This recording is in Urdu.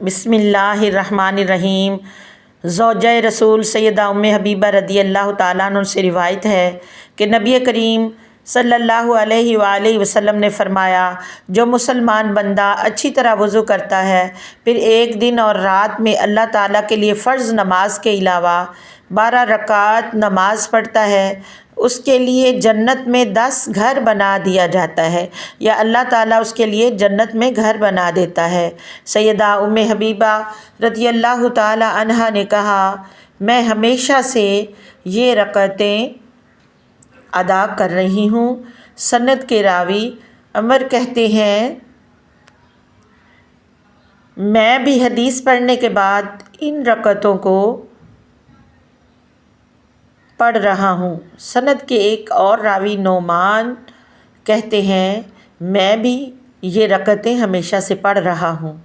بسم اللہ الرحمن الرحیم۔ زوجہ رسول سیدہ ام حبیبہ رضی اللہ تعالیٰ عنہ سے روایت ہے کہ نبی کریم صلی اللہ علیہ وآلہ وسلم نے فرمایا، جو مسلمان بندہ اچھی طرح وضو کرتا ہے پھر ایک دن اور رات میں اللہ تعالیٰ کے لیے فرض نماز کے علاوہ 12 رکعات نماز پڑھتا ہے، اس کے لیے جنت میں 10 گھر بنا دیا جاتا ہے، یا اللہ تعالیٰ اس کے لیے جنت میں گھر بنا دیتا ہے۔ سیدہ ام حبیبہ رضی اللہ تعالی عنہا نے کہا، میں ہمیشہ سے یہ رکعتیں ادا کر رہی ہوں۔ سند کے راوی عمر کہتے ہیں، میں بھی حدیث پڑھنے کے بعد ان رکعتوں کو پڑھ رہا ہوں۔ سند کے ایک اور راوی نعمان کہتے ہیں، میں بھی یہ رکعتیں ہمیشہ سے پڑھ رہا ہوں۔